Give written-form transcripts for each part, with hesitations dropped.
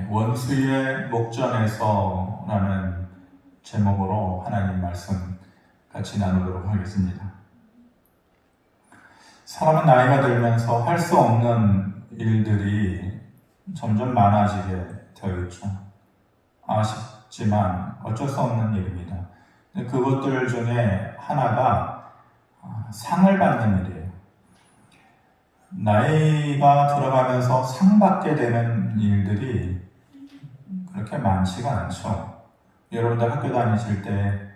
원수의 목전에서라는 제목으로 하나님 말씀 같이 나누도록 하겠습니다. 사람은 나이가 들면서 할 수 없는 일들이 점점 많아지게 되어 있죠. 아쉽지만 어쩔 수 없는 일입니다. 그것들 중에 하나가 상을 받는 일이에요. 나이가 들어가면서 상 받게 되는 일들이 그렇게 많지가 않죠. 여러분들 학교 다니실 때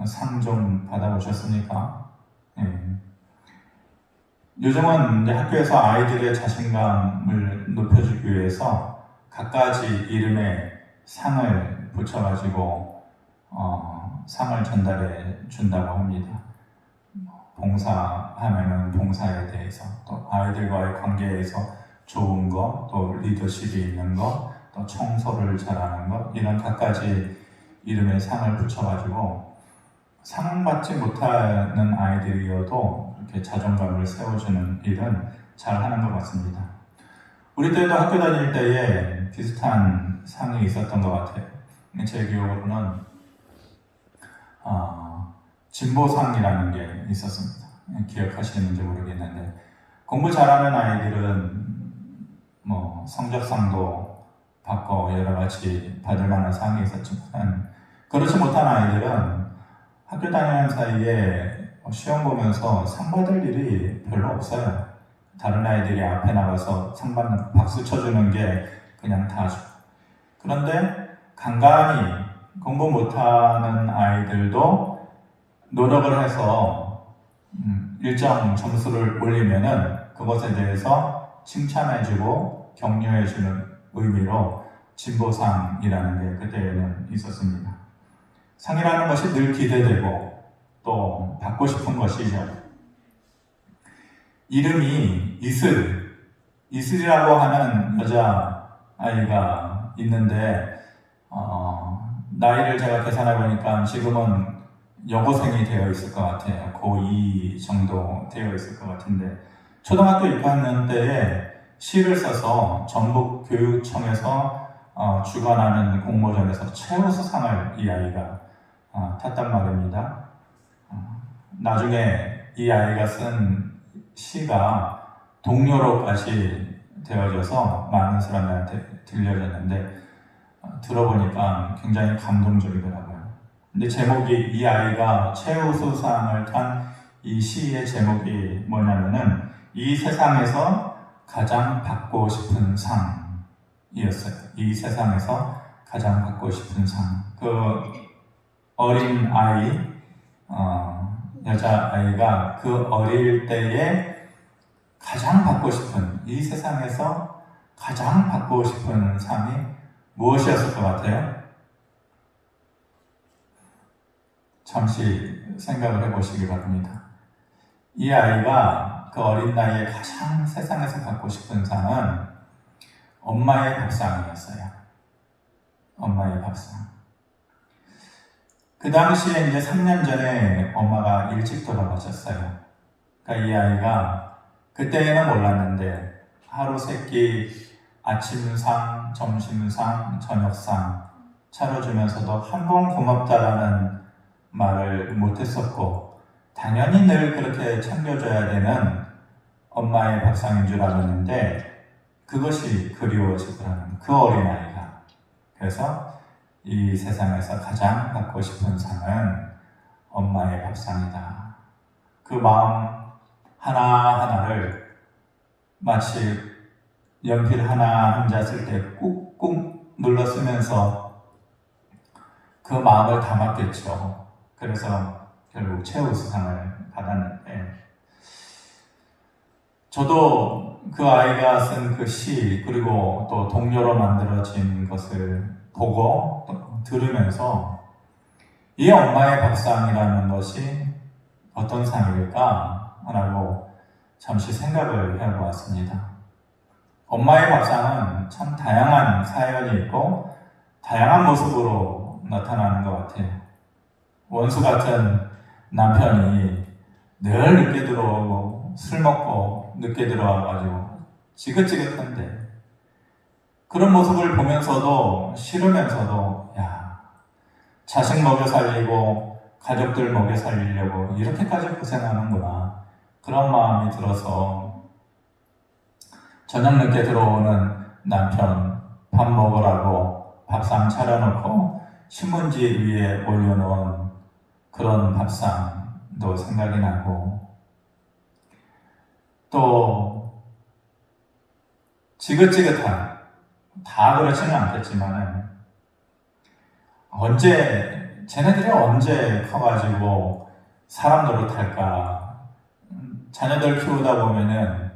상 좀 받아보셨습니까? 요즘은 이제 학교에서 아이들의 자신감을 높여주기 위해서 갖가지 이름에 상을 붙여가지고 상을 전달해 준다고 합니다. 봉사하면은 봉사에 대해서, 또 아이들과의 관계에서 좋은 거, 또 리더십이 있는 거, 또 청소를 잘하는 것, 이런 갖가지 이름에 상을 붙여가지고 상 받지 못하는 아이들이어도 이렇게 자존감을 세워주는 일은 잘하는 것 같습니다. 우리 때도 학교 다닐 때에 비슷한 상이 있었던 것 같아요. 제 기억으로는 진보상이라는 게 있었습니다. 기억하시는지 모르겠는데, 공부 잘하는 아이들은 뭐 성적상도 받고 여러 가지 받을 만한 상이 있었지만, 그렇지 못한 아이들은 학교 다니는 사이에 시험 보면서 상 받을 일이 별로 없어요. 다른 아이들이 앞에 나가서 상 받는, 박수 쳐주는 게 그냥 다죠. 그런데 간간히 공부 못하는 아이들도 노력을 해서 일정 점수를 올리면은 그것에 대해서 칭찬해주고 격려해주는 의미로 진보상이라는 게 그때는 있었습니다. 상이라는 것이 늘 기대되고 또 받고 싶은 것이죠. 이름이 이슬이라고 하는 여자아이가 있는데 나이를 제가 계산해 보니까 지금은 여고생이 되어 있을 것 같아요. 고2 정도 되어 있을 것 같은데, 초등학교 6학년 때에 시를 써서 전북교육청에서 주관하는 공모전에서 최우수상을 이 아이가 탔단 말입니다. 나중에 이 아이가 쓴 시가 동료로까지 되어져서 많은 사람들한테 들려졌는데, 들어보니까 굉장히 감동적이더라고요. 근데 제목이, 이 아이가 최우수상을 탄 이 시의 제목이 뭐냐면은 이 세상에서 가장 받고 싶은 상이었어요. 이 세상에서 가장 받고 싶은 상. 그 어린 아이, 여자아이가 그 어릴 때에 가장 받고 싶은, 이 세상에서 가장 받고 싶은 상이 무엇이었을 것 같아요? 잠시 생각을 해보시기 바랍니다. 이 아이가 그 어린 나이에 가장 세상에서 받고 싶은 상은 엄마의 밥상이었어요. 엄마의 밥상. 그 당시에 이제 3년 전에 엄마가 일찍 돌아가셨어요. 그러니까 이 아이가 그때는 몰랐는데 하루 세끼 아침상, 점심상, 저녁상 차려주면서도 한 번 고맙다라는 말을 못했었고, 당연히 늘 그렇게 챙겨줘야 되는 엄마의 밥상인 줄 알았는데 그것이 그리워지더라는 그 어린아이가. 그래서 이 세상에서 가장 받고 싶은 상은 엄마의 밥상이다. 그 마음 하나하나를 마치 연필 하나 한 자 쓸 때 꾹꾹 눌러 쓰면서 그 마음을 담았겠죠. 그래서 결국 최우수상을 받았는데, 저도 그 아이가 쓴 그 시, 그리고 또 동료로 만들어진 것을 보고 또 들으면서 이 엄마의 밥상이라는 것이 어떤 상일까? 라고 잠시 생각을 해보았습니다. 엄마의 밥상은 참 다양한 사연이 있고 다양한 모습으로 나타나는 것 같아요. 원수 같은 남편이 늘 늦게 들어오고 술 먹고 늦게 들어와가지고 지긋지긋한데, 그런 모습을 보면서도 싫으면서도 야, 자식 먹여 살리고 가족들 먹여 살리려고 이렇게까지 고생하는구나. 그런 마음이 들어서 저녁 늦게 들어오는 남편 밥 먹으라고 밥상 차려놓고 신문지 위에 올려놓은 그런 밥상도 생각이 나고, 또 지긋지긋한, 다 그렇지는 않겠지만 쟤네들이 언제 커가지고 사람 노릇할까. 자녀들 키우다 보면은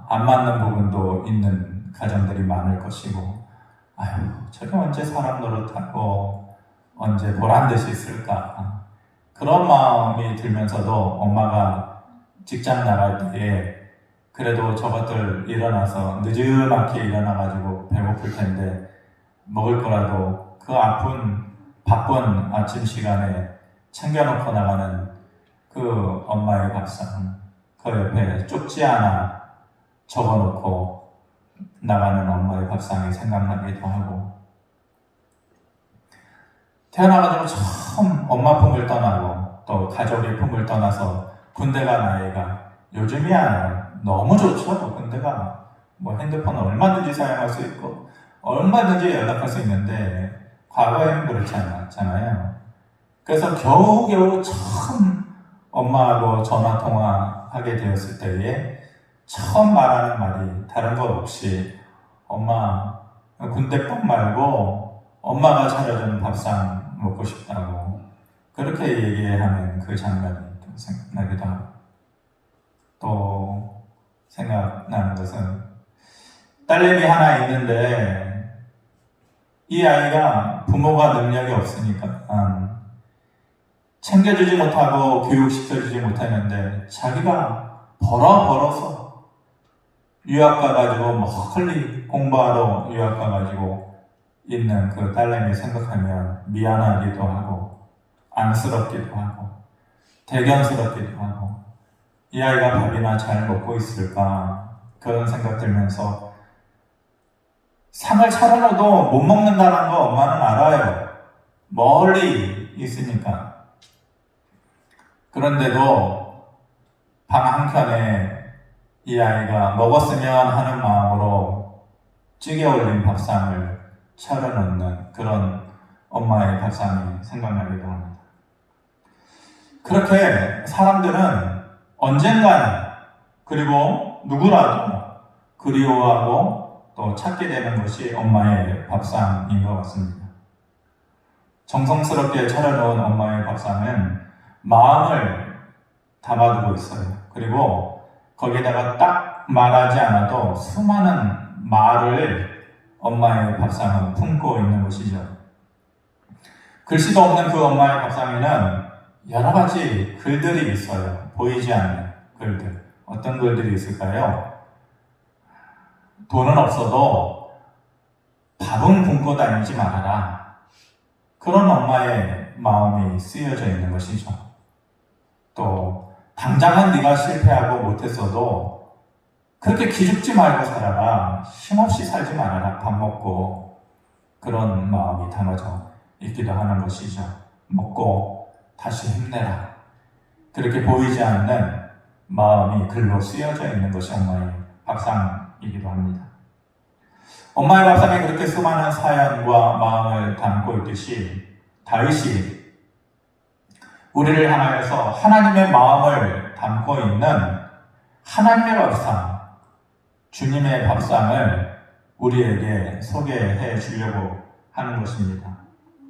안 맞는 부분도 있는 가정들이 많을 것이고, 아유, 저게 언제 사람 노릇하고 언제 보란듯이 있을까. 그런 마음이 들면서도 엄마가 직장 나갈 때에 그래도 저것들 일어나서 늦지막히 일어나가지고 배고플 텐데 먹을 거라도 그 바쁜 아침 시간에 챙겨놓고 나가는 그 엄마의 밥상, 그 옆에 쪽지 하나 적어놓고 나가는 엄마의 밥상이 생각나기도 하고, 태어나가지고 처음 엄마 품을 떠나고 또 가족의 품을 떠나서 군대 간 아이가 요즘이야 너무 좋죠. 군대가 뭐 핸드폰 얼마든지 사용할 수 있고 얼마든지 연락할 수 있는데 과거에는 그렇지 않았잖아요. 그래서 겨우겨우 처음 엄마하고 전화 통화하게 되었을 때에 처음 말하는 말이 다른 것 없이 엄마 군대밥 말고 엄마가 차려준 밥상 먹고 싶다고 그렇게 얘기하는 그 장면이 또 생각나기도 하고, 또 생각나는 것은 딸내미 하나 있는데 이 아이가 부모가 능력이 없으니까 챙겨주지 못하고 교육시켜주지 못하는데 자기가 벌어서 유학 가가지고 멀리 공부하러 유학 가가지고 있는 그 딸내미 생각하면 미안하기도 하고 안쓰럽기도 하고 대견스럽기도 하고, 이 아이가 밥이나 잘 먹고 있을까 그런 생각 들면서 상을 차려놔도 못 먹는다는 거 엄마는 알아요. 멀리 있으니까. 그런데도 방 한켠에 이 아이가 먹었으면 하는 마음으로 찌개 올린 밥상을 차려놓는 그런 엄마의 밥상이 생각나기도 합니다. 그렇게 사람들은 언젠가는, 그리고 누구라도 그리워하고 또 찾게 되는 것이 엄마의 밥상인 것 같습니다. 정성스럽게 차려놓은 엄마의 밥상은 마음을 담아두고 있어요. 그리고 거기다가 딱 말하지 않아도 수많은 말을 엄마의 밥상은 품고 있는 것이죠. 글씨도 없는 그 엄마의 밥상에는 여러 가지 글들이 있어요. 보이지 않는 글들. 어떤 글들이 있을까요? 돈은 없어도 밥은 굶고 다니지 말아라. 그런 엄마의 마음이 쓰여져 있는 것이죠. 또 당장은 네가 실패하고 못했어도 그렇게 기죽지 말고 살아라. 힘없이 살지 말아라. 밥 먹고. 그런 마음이 담아져 있기도 하는 것이죠. 먹고 다시 힘내라. 그렇게 보이지 않는 마음이 글로 쓰여져 있는 것이 엄마의 밥상이기도 합니다. 엄마의 밥상에 그렇게 수많은 사연과 마음을 담고 있듯이 다윗이 우리를 향하여서 하나님의 마음을 담고 있는 하나님의 밥상, 주님의 밥상을 우리에게 소개해 주려고 하는 것입니다.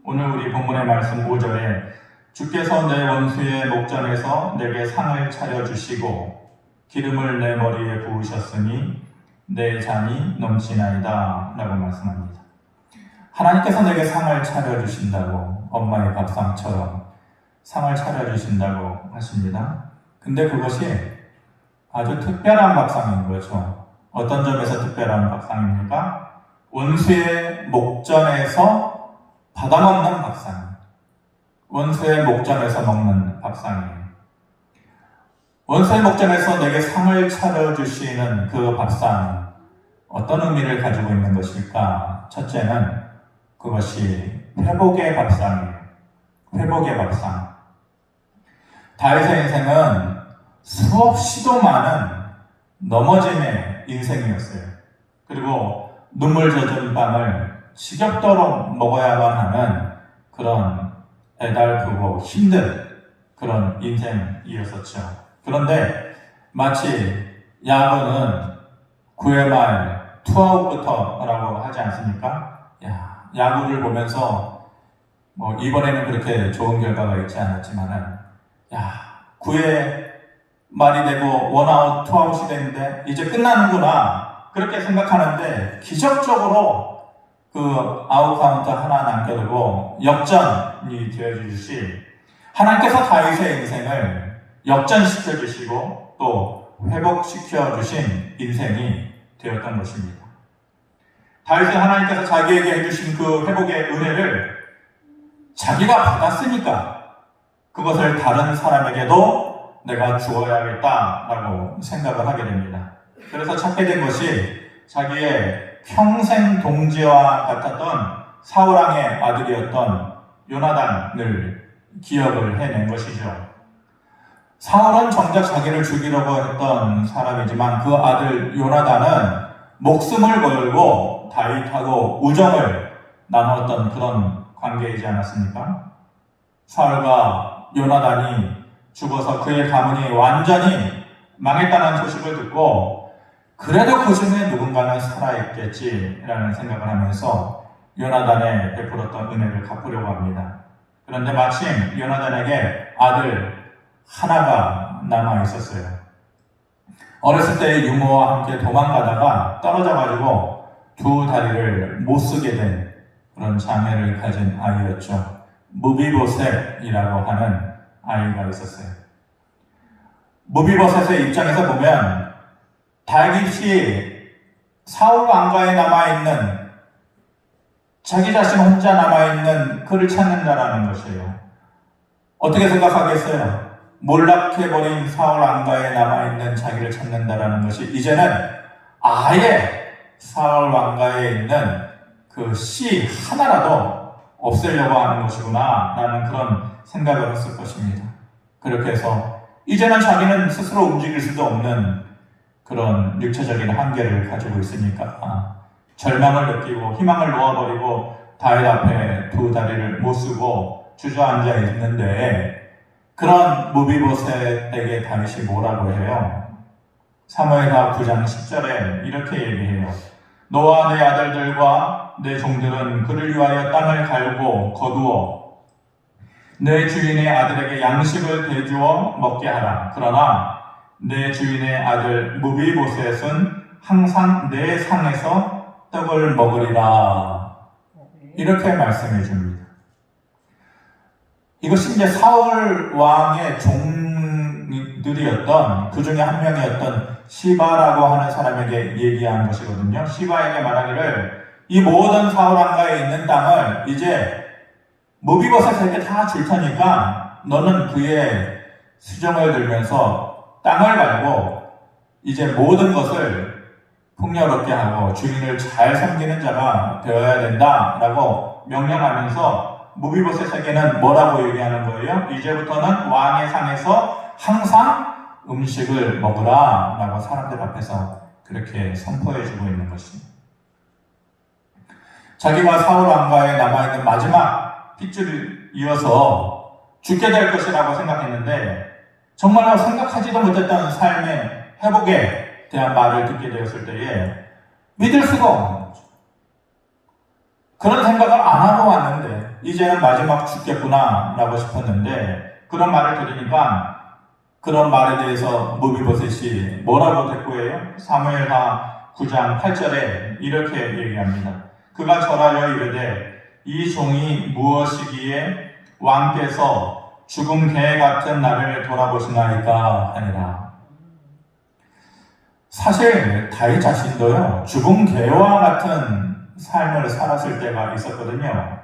오늘 우리 본문의 말씀 5절에 주께서 내 원수의 목전에서 내게 상을 차려주시고 기름을 내 머리에 부으셨으니 내 잔이 넘치나이다 라고 말씀합니다. 하나님께서 내게 상을 차려주신다고, 엄마의 밥상처럼 상을 차려주신다고 하십니다. 근데 그것이 아주 특별한 밥상인 거죠. 어떤 점에서 특별한 밥상입니까? 원수의 목전에서 받아먹는 밥상. 원수의 목전에서 먹는 밥상이에요. 원수의 목전에서 내게 상을 차려주시는 그 밥상, 어떤 의미를 가지고 있는 것일까? 첫째는 그것이 회복의 밥상이에요. 회복의 밥상. 다윗의 인생은 수없이도 많은 넘어짐의 인생이었어요. 그리고 눈물 젖은 빵을 지겹도록 먹어야만 하는 그런 애달프고 힘든 그런 인생이었었죠. 그런데 마치 야구는 9회 말 투아웃부터라고 하지 않습니까? 야구를 보면서 이번에는 그렇게 좋은 결과가 있지 않았지만은 9회 말이 되고 원아웃 투아웃이 되는데 이제 끝나는구나 그렇게 생각하는데 기적적으로 그 아웃 카운트 하나 남겨두고 역전이 되어주듯이 하나님께서 다윗의 인생을 역전시켜 주시고 또 회복시켜 주신 인생이 되었던 것입니다. 다윗은 하나님께서 자기에게 해주신 그 회복의 은혜를 자기가 받았으니까 그것을 다른 사람에게도 내가 주어야겠다라고 생각을 하게 됩니다. 그래서 찾게 된 것이 자기의 평생 동지와 같았던 사울왕의 아들이었던 요나단을 기억을 해낸 것이죠. 사울은 정작 자기를 죽이려고 했던 사람이지만 그 아들 요나단은 목숨을 걸고 다윗하고 우정을 나누었던 그런 관계이지 않았습니까? 사울과 요나단이 죽어서 그의 가문이 완전히 망했다는 소식을 듣고 그래도 그 중에 누군가는 살아있겠지라는 생각을 하면서 요나단에 베풀었던 은혜를 갚으려고 합니다. 그런데 마침 요나단에게 아들 하나가 남아 있었어요. 어렸을 때 유모와 함께 도망가다가 떨어져가지고 두 다리를 못 쓰게 된 그런 장애를 가진 아이였죠. 무비보셋이라고 하는 아이가 있었어요. 무비보셋의 입장에서 보면 다윗이 사울 왕가에 남아있는 자기 자신 혼자 남아있는 그를 찾는다라는 것이에요. 어떻게 생각하겠어요? 몰락해버린 사울 왕가에 남아있는 자기를 찾는다라는 것이 이제는 아예 사울 왕가에 있는 그 씨 하나라도 없애려고 하는 것이구나 라는 그런 생각을 했을 것입니다. 그렇게 해서 이제는 자기는 스스로 움직일 수도 없는 그런 육체적인 한계를 가지고 있으니까 절망을 느끼고 희망을 놓아버리고 다윗 앞에 두 다리를 못 쓰고 주저앉아 있는데 그런 무비보셋에게 다윗이 뭐라고 해요? 사무엘하 9장 10절에 이렇게 얘기해요. 너와 내 아들들과 내 종들은 그를 위하여 땅을 갈고 거두어 내 주인의 아들에게 양식을 대주어 먹게 하라. 그러나 내 주인의 아들 무비보셋은 항상 내 상에서 떡을 먹으리라. 이렇게 말씀해 줍니다. 이것이 이제 사울 왕의 종들이었던 그 중에 한 명이었던 시바라고 하는 사람에게 얘기한 것이거든요. 시바에게 말하기를 이 모든 사울 왕가에 있는 땅을 이제 무비보셋에게 다 줄 테니까 너는 그의 수정을 들면서 땅을 갈고 이제 모든 것을 풍요롭게 하고 주인을 잘 섬기는 자가 되어야 된다라고 명령하면서 무비보셋에게는 뭐라고 얘기하는 거예요? 이제부터는 왕의 상에서 항상 음식을 먹으라 라고 사람들 앞에서 그렇게 선포해주고 있는 것입니다. 자기가 사울 왕가에 남아있는 마지막 핏줄을 이어서 죽게 될 것이라고 생각했는데 정말로 생각하지도 못했던 삶의 회복에 대한 말을 듣게 되었을 때에 믿을 수가 없는 거죠. 그런 생각을 안 하고 왔는데 이제는 마지막 죽겠구나 라고 싶었는데 그런 말을 들으니까 그런 말에 대해서 무비보셋이 뭐라고 대꾸해요? 사무엘하 9장 8절에 이렇게 얘기합니다. 그가 절하여 이르되 이 종이 무엇이기에 왕께서 죽은 개 같은 나를 돌아보시나이까 하니라. 사실 다윗 자신도요 죽은 개와 같은 삶을 살았을 때가 있었거든요.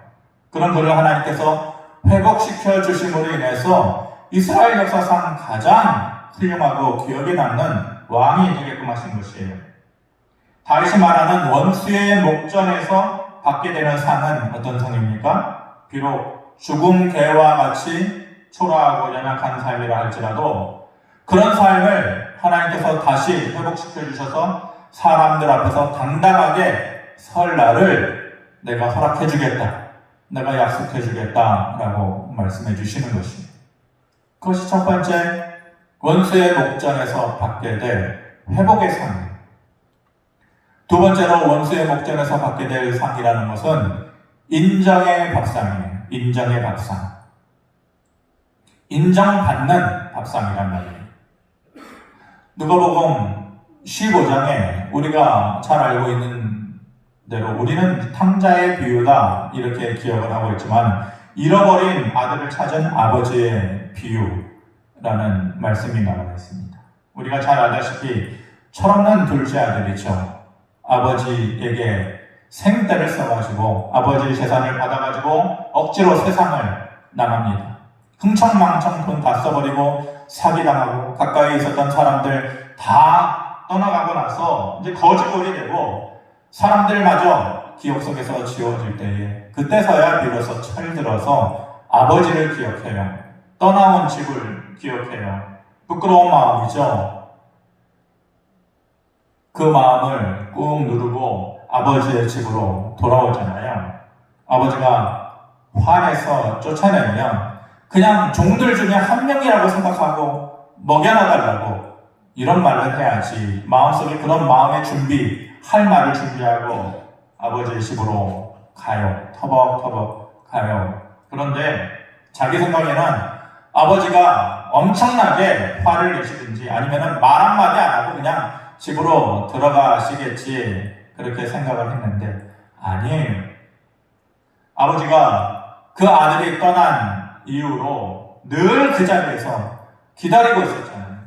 그런 그를 하나님께서 회복시켜 주심으로 인해서 이스라엘 역사상 가장 훌륭하고 기억에 남는 왕이 되게끔 하신 것이에요. 다윗이 말하는 원수의 목전에서 받게 되는 상은 어떤 상입니까? 비록 죽은 개와 같이 초라하고 연약한 삶이라 할지라도 그런 삶을 하나님께서 다시 회복시켜 주셔서 사람들 앞에서 당당하게 설 날을 내가 허락해 주겠다, 내가 약속해 주겠다 라고 말씀해 주시는 것입니다. 그것이 첫 번째 원수의 목전에서 받게 될 회복의 상이에요. 두 번째로 원수의 목전에서 받게 될 상이라는 것은 인정의 밥상이에요. 인정의 밥상. 인정받는 밥상이란 말이에요. 누가복음 15장에 우리가 잘 알고 있는 대로 우리는 탕자의 비유다 이렇게 기억을 하고 있지만 잃어버린 아들을 찾은 아버지의 비유라는 말씀이 나와 있습니다. 우리가 잘 알다시피 철없는 둘째 아들이죠. 아버지에게 생떼를 써가지고 아버지 재산을 받아가지고 억지로 세상을 나갑니다. 흥청망청 돈 다 써버리고 사기당하고 가까이 있었던 사람들 다 떠나가고 나서 이제 거지꼴이 되고 사람들마저 기억 속에서 지워질 때에 그때서야 비로소 철들어서 아버지를 기억해요. 떠나온 집을 기억해요. 부끄러운 마음이죠. 그 마음을 꾹 누르고 아버지의 집으로 돌아오잖아요. 아버지가 화내서 쫓아내면 그냥 종들 중에 한 명이라고 생각하고 먹여놔달라고 이런 말을 해야지 마음속에 그런 마음의 할 말을 준비하고 아버지의 집으로 가요. 터벅터벅 가요. 그런데 자기 생각에는 아버지가 엄청나게 화를 내시든지 아니면 말 한마디 안 하고 그냥 집으로 들어가시겠지 그렇게 생각을 했는데 아니에요. 아버지가 그 아들이 떠난 이후로 늘 그 자리에서 기다리고 있었잖아요.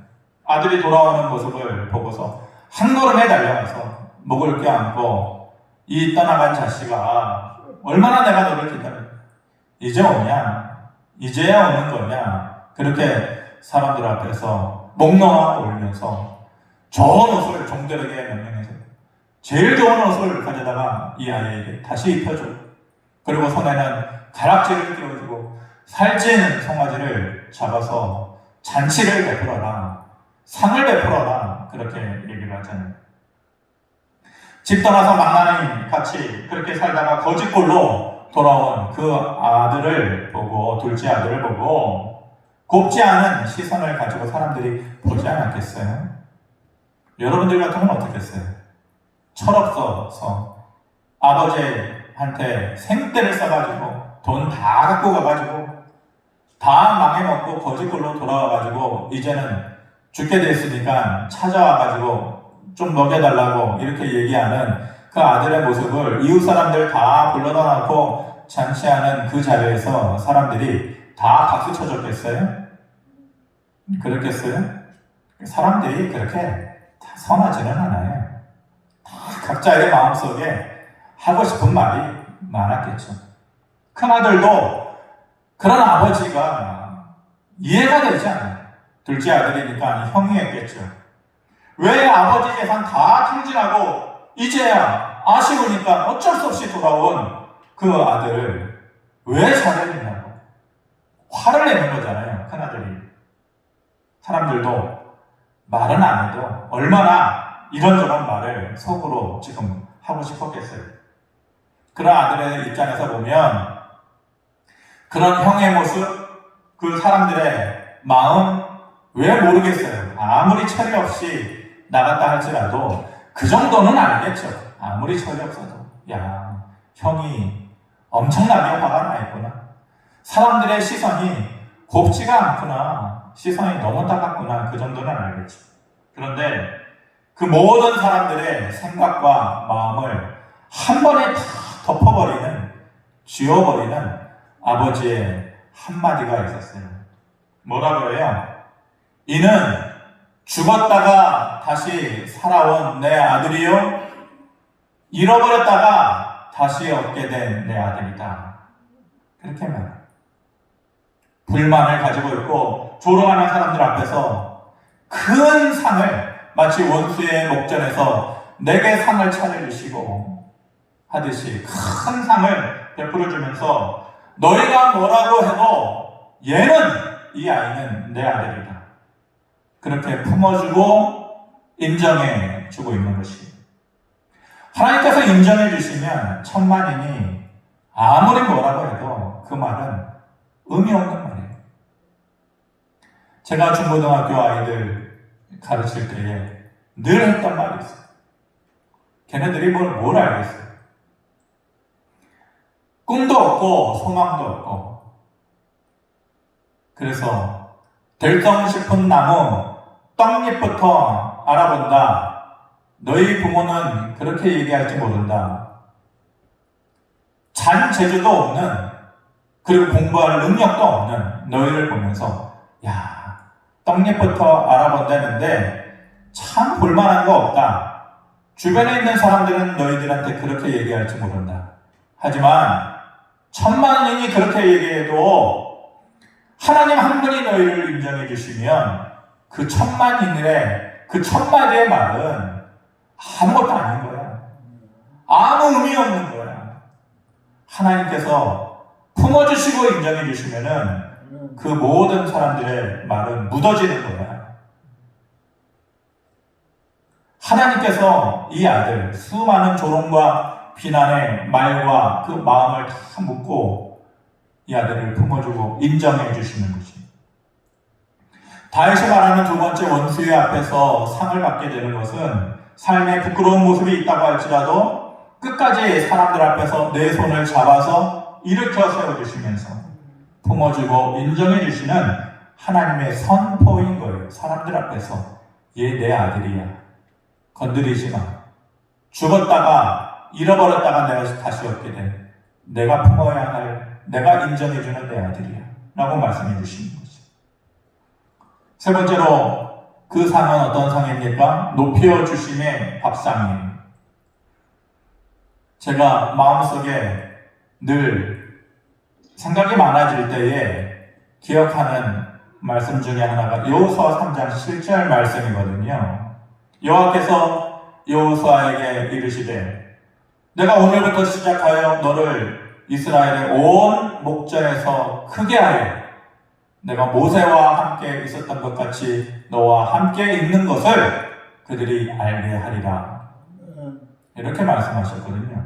아들이 돌아오는 모습을 보고서 한 걸음에 달려가서 목을 껴안고 이 떠나간 자식아 얼마나 내가 너를 기다려 이제 오냐 이제야 오는 거냐 그렇게 사람들 앞에서 목 놓아 울면서 좋은 옷을 종들에게 명령해서 제일 좋은 옷을 가져다가 이 아이에게 다시 입혀줘. 그리고 손에는 가락지를 끼워주고 살찐 송아지를 잡아서 잔치를 베풀어라. 상을 베풀어라. 그렇게 얘기를 하잖아요. 집 떠나서 망나니 같이 그렇게 살다가 거지꼴로 돌아온 그 아들을 보고 둘째 아들을 보고 곱지 않은 시선을 가지고 사람들이 보지 않았겠어요? 여러분들 같으면 어떻겠어요? 철없어서 아버지한테 생떼를 써가지고 돈 다 갖고 가가지고 다 망해먹고 거지꼴로 돌아와가지고 이제는 죽게 됐으니까 찾아와가지고 좀 먹여달라고 이렇게 얘기하는 그 아들의 모습을 이웃 사람들 다 불러다 놓고 잔치하는 그 자리에서 사람들이 다 박수 쳐줬겠어요? 그렇겠어요? 사람들이 그렇게 다 선하지는 않아요. 다 각자의 마음속에 하고 싶은 말이 많았겠죠. 큰아들도 그런 아버지가 이해가 되지 않아요. 둘째 아들이니까 형이 했겠죠. 왜 아버지 재산 다 탕진하고 이제야 아쉬우니까 어쩔 수 없이 돌아온 그 아들을 왜 잘해주냐고 화를 내는 거잖아요. 큰아들이. 사람들도 말은 안 해도 얼마나 이런저런 말을 속으로 지금 하고 싶었겠어요. 그런 아들의 입장에서 보면 그런 형의 모습, 그 사람들의 마음 왜 모르겠어요. 아무리 철이 없이 나갔다 할지라도 그 정도는 알겠죠. 아무리 철이 없어도 야, 형이 엄청나게 화가 나 있구나. 사람들의 시선이 곱지가 않구나. 시선이 너무 따갑구나. 그 정도는 알겠죠. 그런데 그 모든 사람들의 생각과 마음을 한 번에 다 덮어버리는, 지워버리는 아버지의 한마디가 있었어요. 뭐라고 해요? 이는 죽었다가 다시 살아온 내 아들이요, 잃어버렸다가 다시 얻게 된 내 아들이다. 그렇게 말해요. 불만을 가지고 있고 조롱하는 사람들 앞에서 큰 상을 마치 원수의 목전에서 내게 상을 차려주시고 하듯이 큰 상을 베풀어주면서 너희가 뭐라고 해도 이 아이는 내 아들이다. 그렇게 품어주고 인정해주고 있는 것이에요. 하나님께서 인정해주시면 천만인이 아무리 뭐라고 해도 그 말은 의미 없는 말이에요. 제가 중고등학교 아이들 가르칠 때에 늘 했던 말이 있어요. 걔네들이 뭘 알겠어요. 꿈도 없고 소망도 없고, 그래서 들성 싶은 나무 떡잎부터 알아본다. 너희 부모는 그렇게 얘기할지 모른다. 잔 재주도 없는, 그리고 공부할 능력도 없는 너희를 보면서 야, 떡잎부터 알아본다는데 참 볼만한 거 없다. 주변에 있는 사람들은 너희들한테 그렇게 얘기할지 모른다. 하지만 천만인이 그렇게 얘기해도 하나님 한 분이 너희를 인정해 주시면 그 천만인의 그 천마디의 말은 아무것도 아닌 거야. 아무 의미 없는 거야. 하나님께서 품어주시고 인정해 주시면은 그 모든 사람들의 말은 묻어지는 거야. 하나님께서 이 아들, 수많은 조롱과 비난의 말과 그 마음을 다 묻고 이 아들을 품어주고 인정해 주시는 거지. 다윗이 말하는 두 번째 원수의 앞에서 상을 받게 되는 것은 삶에 부끄러운 모습이 있다고 할지라도 끝까지 사람들 앞에서 내 손을 잡아서 일으켜 세워주시면서 품어주고 인정해 주시는 하나님의 선포인 거예요. 사람들 앞에서 얘 내 아들이야. 건드리지 마. 죽었다가 잃어버렸다가 내가 다시 얻게 된 내가 품어야 할, 내가 인정해주는 내 아들이야 라고 말씀해 주시는 거죠. 세 번째로 그 상은 어떤 상입니까? 높여주심의 밥상이에요. 제가 마음속에 늘 생각이 많아질 때에 기억하는 말씀 중에 하나가 여호수아 3장 7절 말씀이거든요. 여호와께서 여호수아에게 이르시되 내가 오늘부터 시작하여 너를 이스라엘의 온 목전에서 크게 하여 내가 모세와 함께 있었던 것 같이 너와 함께 있는 것을 그들이 알게 하리라. 이렇게 말씀하셨거든요.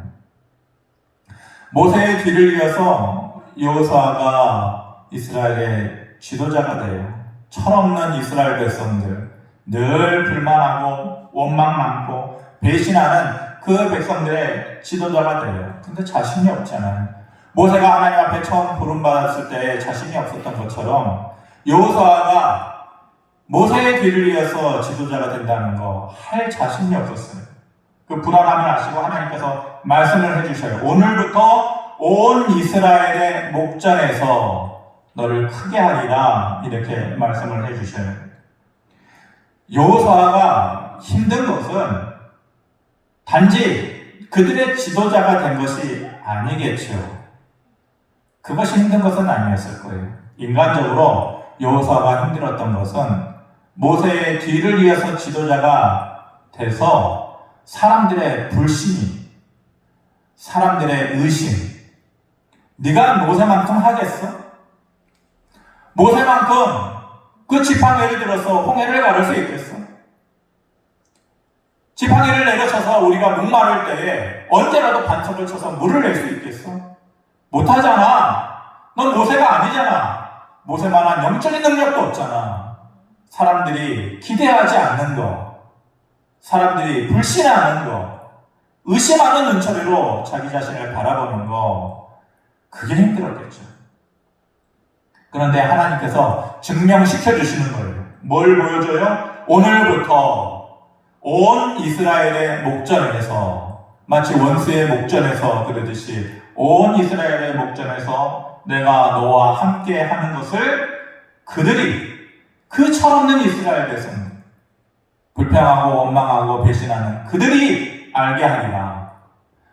모세의 뒤를 이어서 여호수아가 이스라엘의 지도자가 돼요. 철없는 이스라엘 백성들, 늘 불만하고 원망 많고 배신하는 그 백성들의 지도자가 돼요. 근데 자신이 없잖아요. 모세가 하나님 앞에 처음 부름받았을 때 자신이 없었던 것처럼 여호수아가 모세의 뒤를 이어서 지도자가 된다는 거 할 자신이 없었어요. 그 불안함을 아시고 하나님께서 말씀을 해주셔요. 오늘부터 온 이스라엘의 목전에서 너를 크게 하리라 이렇게 말씀을 해주셔요. 여호수아가 힘든 것은 단지 그들의 지도자가 된 것이 아니겠죠. 그것이 힘든 것은 아니었을 거예요. 인간적으로 여호수아가 힘들었던 것은 모세의 뒤를 이어서 지도자가 돼서 사람들의 불신이, 사람들의 의심, 네가 모세만큼 하겠어? 모세만큼 그 지팡이를 들어서 홍해를 가를 수 있겠어? 지팡이를 내려쳐서 우리가 목마를 때에 언제라도 반석을 쳐서 물을 낼 수 있겠어? 못하잖아. 넌 모세가 아니잖아. 모세만한 영적인 능력도 없잖아. 사람들이 기대하지 않는 거, 사람들이 불신하는 거, 의심하는 눈초리로 자기 자신을 바라보는 거, 그게 힘들었겠죠. 그런데 하나님께서 증명시켜 주시는 거예요. 뭘 보여줘요? 오늘부터 온 이스라엘의 목전에서, 마치 원수의 목전에서 그러듯이 온 이스라엘의 목전에서 내가 너와 함께 하는 것을 그들이, 그 철없는 이스라엘 백성들, 불평하고 원망하고 배신하는 그들이 알게 하리라.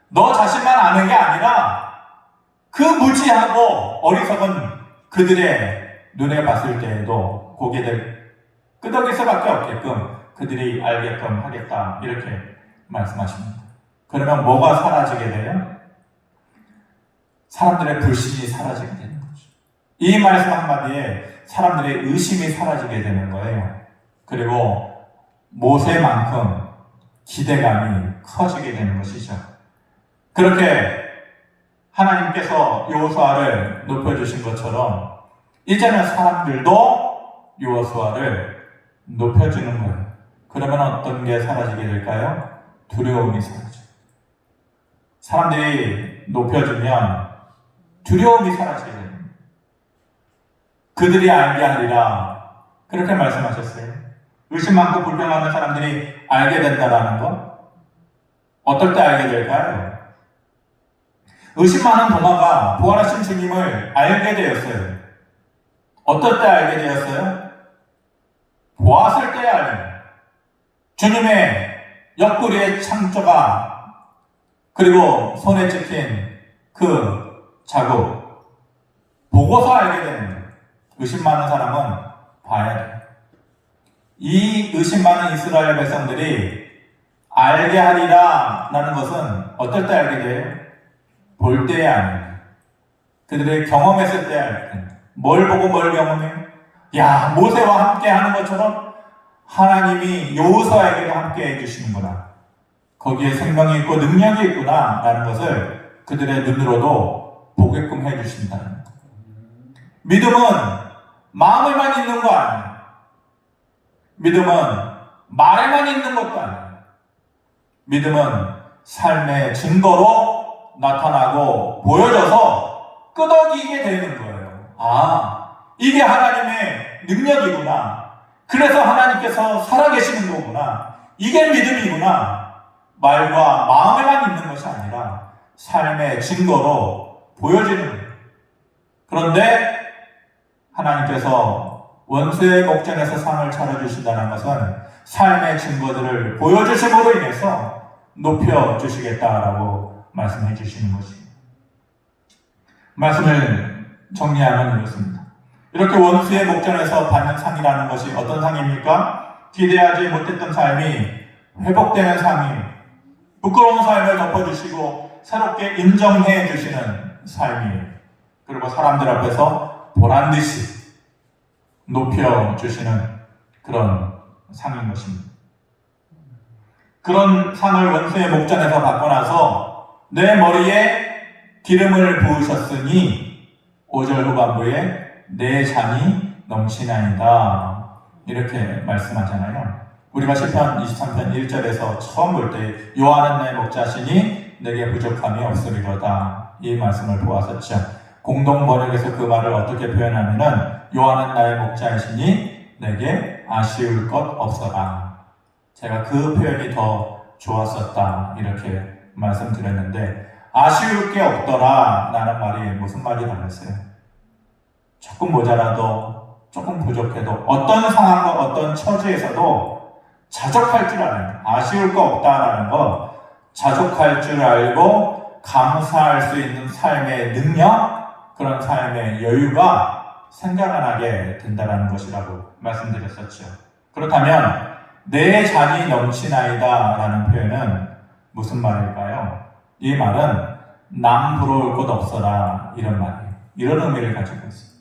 너 자신만 아는 게 아니라 그 무지하고 어리석은 그들의 눈에 봤을 때에도 고개를 끄덕일 수밖에 없게끔 그들이 알게끔 하겠다 이렇게 말씀하십니다. 그러면 뭐가 사라지게 돼요? 사람들의 불신이 사라지게 되는 거죠. 이 말씀 한마디에 사람들의 의심이 사라지게 되는 거예요. 그리고 모세만큼 기대감이 커지게 되는 것이죠. 그렇게 하나님께서 여호수아를 높여주신 것처럼 이제는 사람들도 여호수아를 높여주는 거예요. 그러면 어떤 게 사라지게 될까요? 두려움이 사라져요. 사람들이 높여주면 두려움이 사라지게 됩니다. 그들이 알게 하리라. 그렇게 말씀하셨어요. 의심 많고 불평 많은 사람들이 알게 된다라는 것. 어떨 때 알게 될까요? 의심 많은 도마가 부활하신 주님을 알게 되었어요. 어떨 때 알게 되었어요? 보았을 때 알게. 주님의 옆구리의 창조가 그리고 손에 찍힌 그 자국 보고서 알게 되는 거예요. 의심 많은 사람은 봐야 돼요. 이 의심 많은 이스라엘 백성들이 알게 하리라 라는 것은 어떨 때 알게 돼요? 볼 때에 아니에요. 그들이 경험했을 때 알게 됩니다. 뭘 보고 뭘 경험해요? 야, 모세와 함께 하는 것처럼 하나님이 여호수아에게도 함께 해주시는구나. 거기에 생명이 있고 능력이 있구나 라는 것을 그들의 눈으로도 보게끔 해주신다는 거예요. 믿음은 마음에만 있는 거 아니에요. 믿음은 말에만 있는 것도 아니에요. 믿음은 삶의 증거로 나타나고 보여져서 끄덕이게 되는 거예요. 아, 이게 하나님의 능력이구나. 그래서 하나님께서 살아계시는 거구나. 이게 믿음이구나. 말과 마음에만 있는 것이 아니라 삶의 증거로 보여지는 거예요. 그런데 하나님께서 원수의 목전에서 상을 차려주신다는 것은 삶의 증거들을 보여주심으로 인해서 높여주시겠다라고 말씀해 주시는 것입니다. 말씀을 정리하면 이렇습니다. 이렇게 원수의 목전에서 받는 상이라는 것이 어떤 상입니까? 기대하지 못했던 삶이 회복되는 상이에요. 부끄러운 삶을 덮어주시고 새롭게 인정해 주시는 삶이에요. 그리고 사람들 앞에서 보란듯이 높여주시는 그런 상인 것입니다. 그런 상을 원수의 목전에서 받고 나서 내 머리에 기름을 부으셨으니 5절 후반부에 내 잔이 넘치나이다 이렇게 말씀하잖아요. 우리가 시편 23편 1절에서 처음 볼 때 여호와는 나의 목자시니 내게 부족함이 없으리로다 이 말씀을 보았었죠. 공동 번역에서 그 말을 어떻게 표현하면은 여호와는 나의 목자이시니 내게 아쉬울 것 없어라. 제가 그 표현이 더 좋았었다 이렇게 말씀드렸는데 아쉬울 게 없더라 라는 말이 무슨 말이 나겠어요? 조금 모자라도 조금 부족해도 어떤 상황과 어떤 처지에서도 자족할 줄 아는 아쉬울 거 없다라는 거 자족할 줄 알고 감사할 수 있는 삶의 능력 그런 삶의 여유가 생겨나게 된다는 것이라고 말씀드렸었죠. 그렇다면 내 잔이 넘치나이다 라는 표현은 무슨 말일까요? 이 말은 남 부러울 것 없어라 이런 말이에요. 이런 의미를 가지고 있습니다.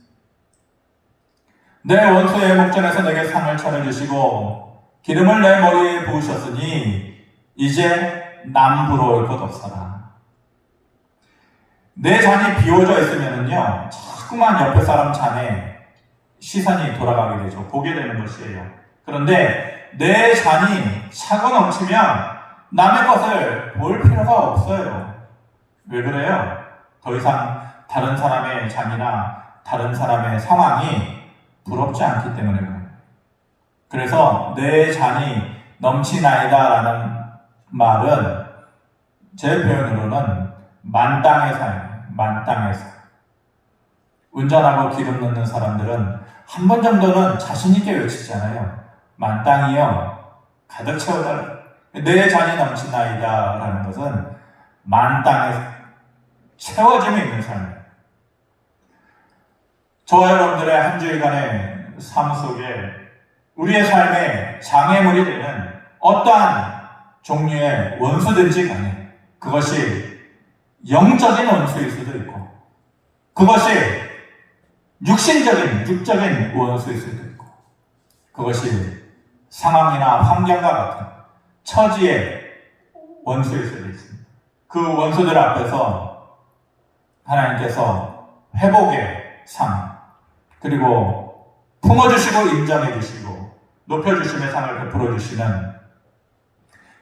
내 원수의 목전에서 내게 상을 차려주시고 기름을 내 머리에 부으셨으니 이제 남 부러울 것 없어라. 내 잔이 비워져 있으면요 자꾸만 옆에 사람 잔에 시선이 돌아가게 되죠. 보게 되는 것이에요. 그런데 내 잔이 차고 넘치면 남의 것을 볼 필요가 없어요. 왜 그래요? 더 이상 다른 사람의 잔이나 다른 사람의 상황이 부럽지 않기 때문에 그래요. 그래서 내 잔이 넘치나이다 라는 말은 제 표현으로는 만땅의 삶, 만땅의 삶. 운전하고 기름 넣는 사람들은 한 번 정도는 자신있게 외치잖아요. 만땅이요. 가득 채워달라. 내 잔이 넘치나이다 라는 것은 만땅에 채워짐이 있는 삶이에요. 저와 여러분들의 한 주일간의 삶 속에 우리의 삶에 장애물이 되는 어떠한 종류의 원수든지 간에 그것이 영적인 원수일 수도 있고 그것이 육적인 원수일 수도 있고 그것이 상황이나 환경과 같은 처지의 원수일 수도 있습니다. 그 원수들 앞에서 하나님께서 회복의 상 그리고 품어주시고 인정해주시고 높여주심의 상을 베풀어주시는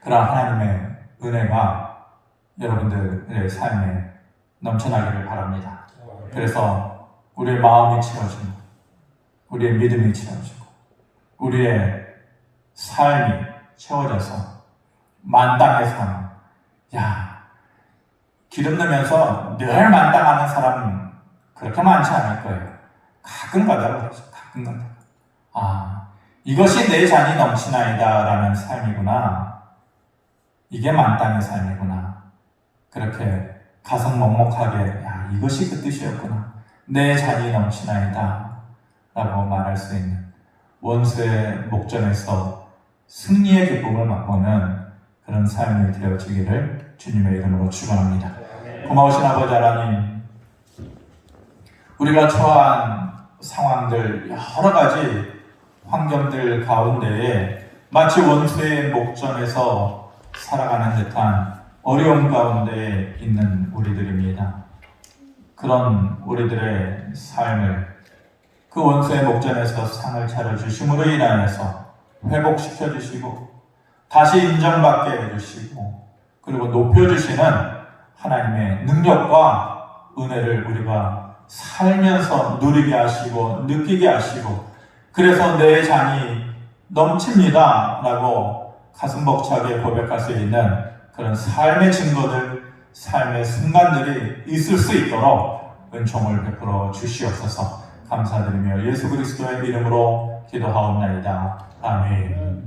그런 하나님의 은혜가 여러분들의 삶에 넘쳐나기를 바랍니다. 그래서 우리의 마음이 채워지고 우리의 믿음이 채워지고 우리의 삶이 채워져서 만땅의 삶. 기름 넣으면서 늘 만땅하는 사람은 그렇게 많지 않을 거예요. 가끔 가다가 그렇죠. 가끔 가다가 이것이 내 잔이 넘치나이다 라는 삶이구나. 이게 만땅의 삶이구나. 그렇게 가슴 먹먹하게 이것이 그 뜻이었구나. 내 잔이 넘치나이다 라고 말할 수 있는 원수의 목전에서 승리의 기쁨을 맛보는 그런 삶이 되어지기를 주님의 이름으로 축원합니다. 고마우신 아버지 하나님, 우리가 처한 상황들 여러 가지 환경들 가운데에 마치 원수의 목전에서 살아가는 듯한 어려움 가운데 있는 우리들입니다. 그런 우리들의 삶을 그 원수의 목전에서 상을 차려주심으로 인하여서 회복시켜주시고 다시 인정받게 해주시고 그리고 높여주시는 하나님의 능력과 은혜를 우리가 살면서 누리게 하시고 느끼게 하시고 그래서 내 잔이 넘칩니다 라고 가슴 벅차게 고백할 수 있는 그런 삶의 증거들, 삶의 순간들이 있을 수 있도록 은총을 베풀어 주시옵소서. 감사드리며 예수 그리스도의 이름으로 기도하옵나이다. 아멘.